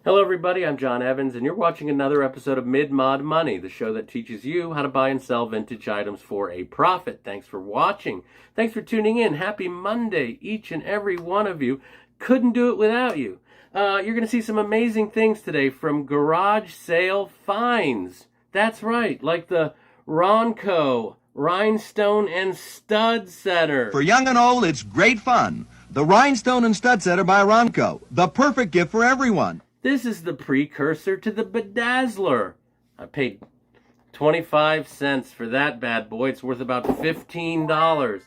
Hello everybody, I'm John Evans, and you're watching another episode of Mid-Mod Money, the show that teaches you how to buy and sell vintage items for a profit. Thanks for watching. Thanks for tuning in. Happy Monday, each and every one of you. Couldn't do it without you. You're going to see some amazing things today from garage sale finds. That's right, like the Ronco, Rhinestone, and Stud Setter. For young and old, it's great fun. The Rhinestone and Stud Setter by Ronco, the perfect gift for everyone. This is the precursor to the Bedazzler. I paid 25 cents for that bad boy. It's worth about $15.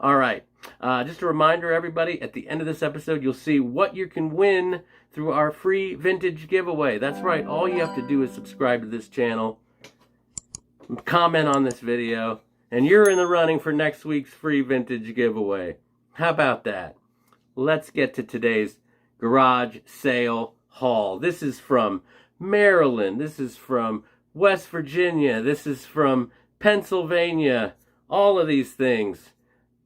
All right. Just a reminder, everybody, at the end of this episode, you'll see what you can win through our free vintage giveaway. That's right. All you have to do is subscribe to this channel, comment on this video, and you're in the running for next week's free vintage giveaway. How about that? Let's get to today's garage sale haul. This is from Maryland. This is from West Virginia. This is from Pennsylvania. All of these things.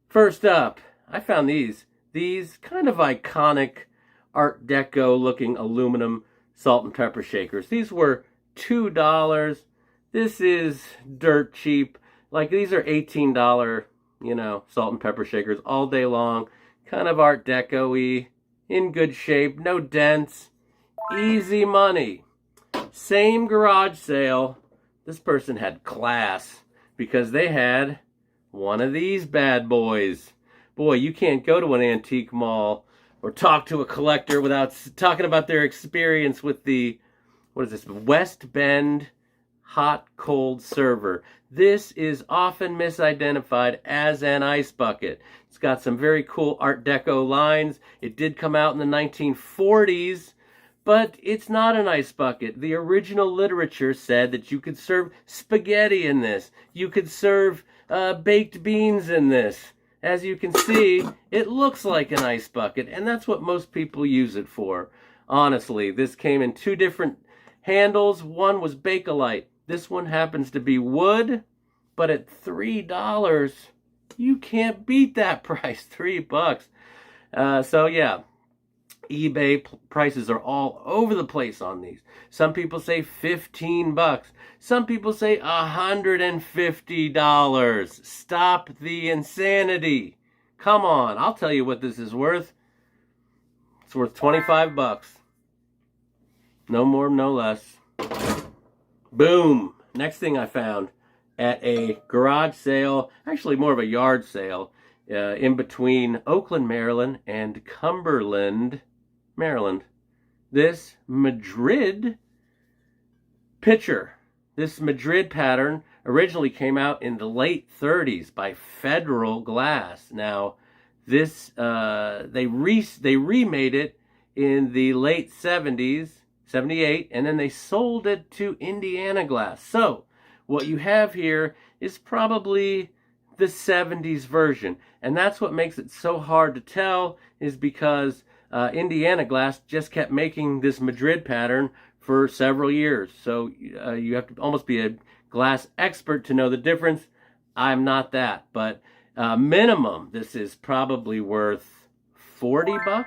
First up, I found these kind of iconic Art Deco looking aluminum salt and pepper shakers. These were $2. This is dirt cheap. Like, these are $18, salt and pepper shakers all day long. Kind of Art Deco-y, in good shape, no dents. Easy money. Same garage sale. This person had class because they had one of these bad boys. Boy, you can't go to an antique mall or talk to a collector without talking about their experience with the, West Bend hot cold server. This is often misidentified as an ice bucket. It's got some very cool Art Deco lines. It did come out in the 1940s. But it's not an ice bucket. The original literature said that you could serve spaghetti in this. You could serve baked beans in this. As you can see, it looks like an ice bucket, and that's what most people use it for. Honestly, this came in two different handles. One was Bakelite. This one happens to be wood, but at $3, you can't beat that price. $3. So yeah. eBay prices are all over the place on these. Some people say $15. Some people say $150. Stop the insanity. Come on, I'll tell you what this is worth. It's worth $25. No more, no less. Boom. Next thing I found at a garage sale, actually more of a yard sale, in between Oakland, Maryland and Cumberland, Maryland. This Madrid picture, this Madrid pattern originally came out in the late 30s by Federal Glass. Now, this they remade it in the late 70s, 78, and then they sold it to Indiana Glass. So, what you have here is probably the 70s version, and that's what makes it so hard to tell, is because Indiana Glass just kept making this Madrid pattern for several years. So you have to almost be a glass expert to know the difference. I'm not that, but minimum, this is probably worth $40,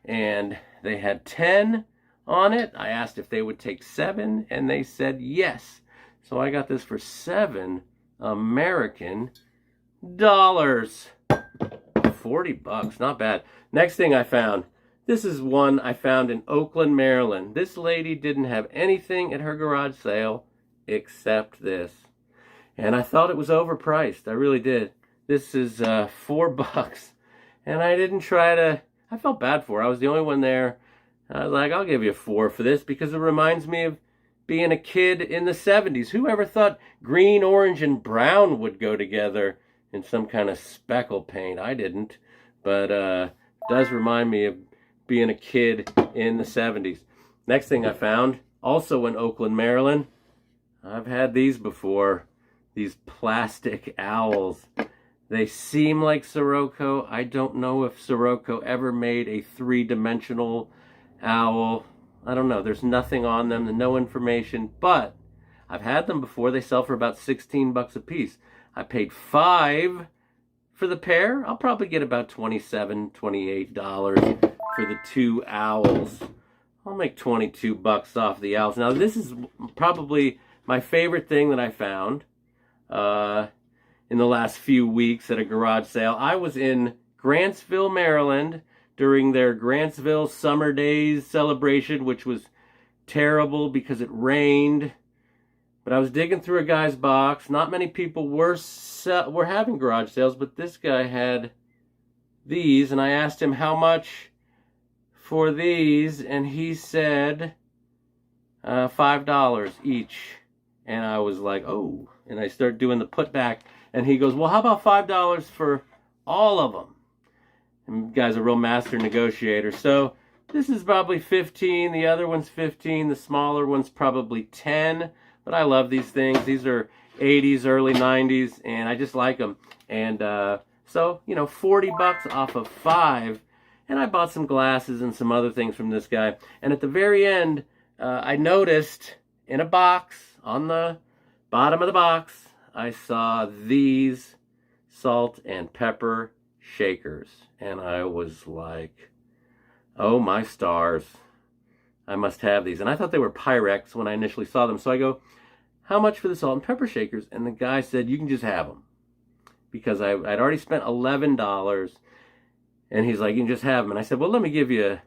and they had 10 on it. I asked if they would take 7, and they said yes. So I got this for $7 American dollars. $40, not bad. Next thing I found. This is one I found in Oakland, Maryland. This lady didn't have anything at her garage sale except this. And I thought it was overpriced. I really did. This is $4. And I didn't try to... I felt bad for her. I was the only one there. I was like, I'll give you a $4 for this because it reminds me of being a kid in the 70s. Who ever thought green, orange, and brown would go together in some kind of speckle paint? I didn't. But it does remind me of being a kid in the 70s. Next thing I found, also in Oakland, Maryland. I've had these before. These plastic owls. They seem like Syroco. I don't know if Syroco ever made a 3-dimensional owl. I don't know. There's nothing on them, no information. But I've had them before. They sell for about $16 a piece. I paid $5 for the pair. I'll probably get about $27, $28 for the 2 owls. I'll I'll make 22 bucks off the owls. Now, this is probably my favorite thing that I found in the last few weeks at a garage sale. I was in Grantsville, Maryland during their Grantsville Summer Days celebration, which was terrible because it rained. But I was digging through a guy's box. Not many people were having garage sales, but this guy had these, and I asked him how much for these, and he said $5 each. And I was like, oh. And I started doing the putback, and he goes, well, how about $5 for all of them? And the guy's a real master negotiator. So this is probably 15. The other one's 15. The smaller one's probably 10. But I love these things. These are 80s, early 90s, and I just like them. And so, you know, 40 bucks off of 5. And I bought some glasses and some other things from this guy. And at the very end, I noticed in a box, on the bottom of the box, I saw these salt and pepper shakers. And I was like, oh my stars, I must have these. And I thought they were Pyrex when I initially saw them. So I go, how much for the salt and pepper shakers? And the guy said, you can just have them. Because I'd already spent $11. And he's like, you can just have them. And I said, well, let me give you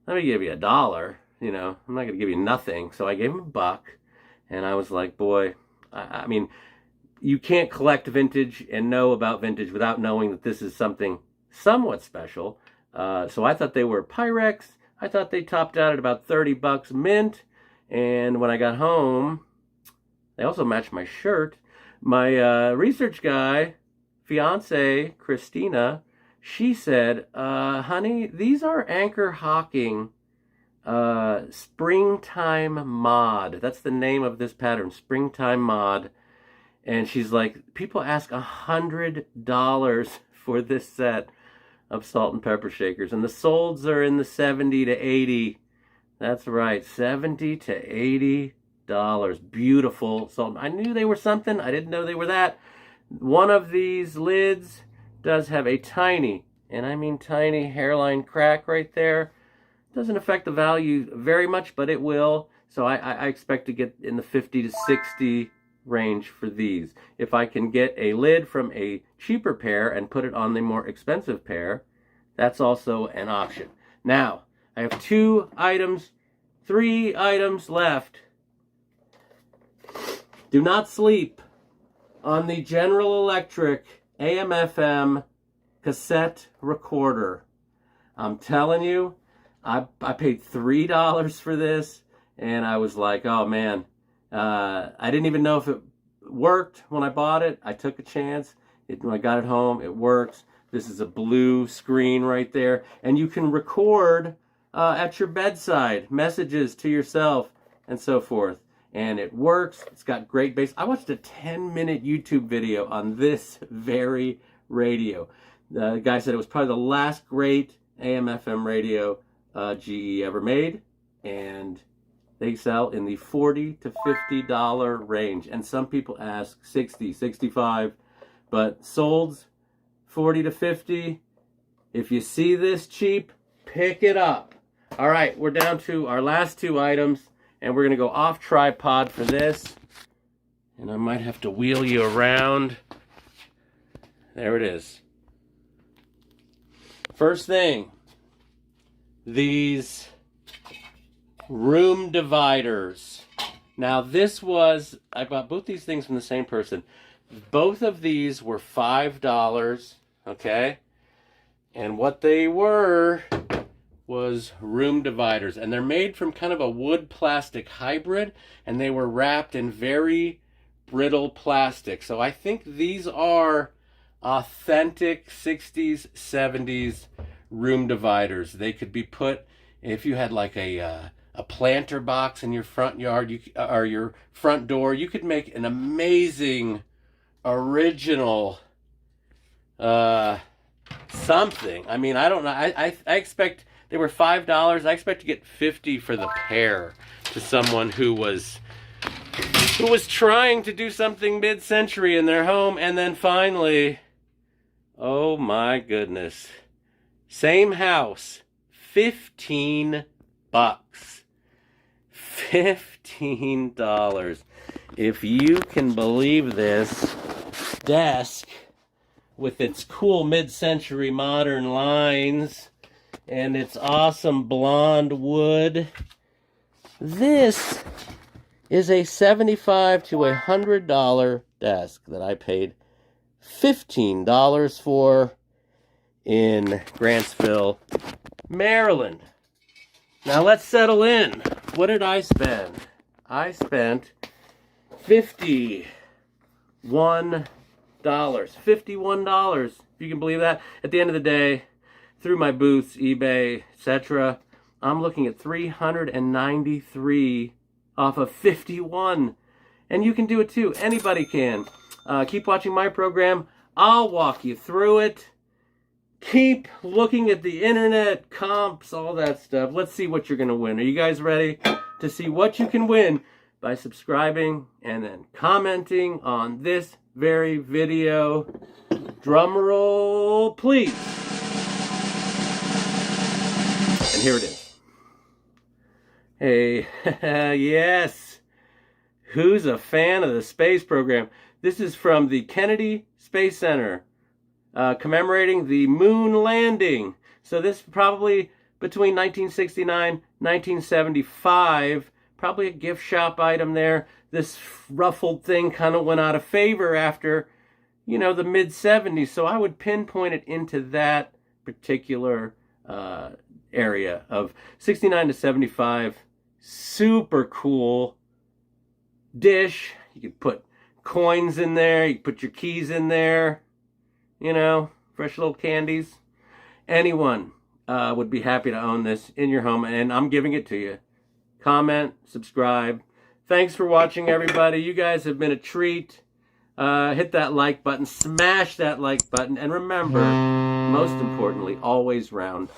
$1. You know, I'm not going to give you nothing. So I gave him $1. And I was like, boy, I mean, you can't collect vintage and know about vintage without knowing that this is something somewhat special. So I thought they were Pyrex. I thought they topped out at about 30 bucks mint. And when I got home, they also matched my shirt. My research guy, fiance, Christina, she said, honey, these are Anchor Hocking Springtime Mod. That's the name of this pattern, Springtime Mod. And she's like, people ask $100 for this set of salt and pepper shakers. And the solds are in the 70 to 80. That's right, 70 to 80 dollars. Beautiful salt. I knew they were something. I didn't know they were that. One of these lids does have a tiny, and I mean tiny, hairline crack right there. Doesn't affect the value very much, but it will. So I expect to get in the 50 to 60 range for these. If I can get a lid from a cheaper pair and put it on the more expensive pair, that's also an option. Now, I have 3 items left. Do not sleep on the General Electric AM/FM cassette recorder. I'm telling you, I paid $3 for this, and I was like, oh man, I didn't even know if it worked when I bought it. I took a chance. When I got it home, it works. This is a blue screen right there, and you can record at your bedside messages to yourself and so forth. And it works. It's got great bass. I watched a 10-minute YouTube video on this very radio. The guy said it was probably the last great AM/FM radio GE ever made, and they sell in the $40 to $50 range. And some people ask 60, 65, but solds 40 to 50. If you see this cheap, pick it up. All right, we're down to our last 2 items, and we're going to go off tripod for this. And I might have to wheel you around. There it is. First thing, these room dividers. Now this was, I bought both these things from the same person. Both of these were $5, okay? And what they were was room dividers. And they're made from kind of a wood plastic hybrid, and they were wrapped in very brittle plastic. So I think these are authentic 60s, 70s room dividers. They could be put, if you had like a planter box in your front yard, or your front door, you could make an amazing original something. I mean, I don't know. I expect they were $5. I expect to get $50 for the pair to someone who was trying to do something mid-century in their home, and then finally, oh my goodness, same house, $15. $15. If you can believe this desk with its cool mid-century modern lines and its awesome blonde wood. This is a $75 to $100 desk that I paid $15 for in Grantsville, Maryland. Now let's settle in. What did I spend? I spent $51. $51, if you can believe that. At the end of the day, through my booths, eBay, etc., I'm looking at $393 off of 51. And you can do it too. Anybody can. Keep watching my program. I'll walk you through it. Keep looking at the internet, comps, all that stuff. Let's see what you're going to win. Are you guys ready to see what you can win by subscribing and then commenting on this very video? Drum roll, please. And here it is. Hey, yes. Who's a fan of the space program? This is from the Kennedy Space Center, commemorating the moon landing. So this is probably between 1969 1975. Probably a gift shop item there. This ruffled thing kind of went out of favor after, you know, the mid-70s. So I would pinpoint it into that particular area of 69 to 75. Super cool dish. You could put coins in there. You could put your keys in there. You know, fresh little candies. Anyone would be happy to own this in your home, and I'm giving it to you. Comment, subscribe. Thanks for watching, everybody. You guys have been a treat. Hit that like button, smash that like button, and remember, most importantly, always round up.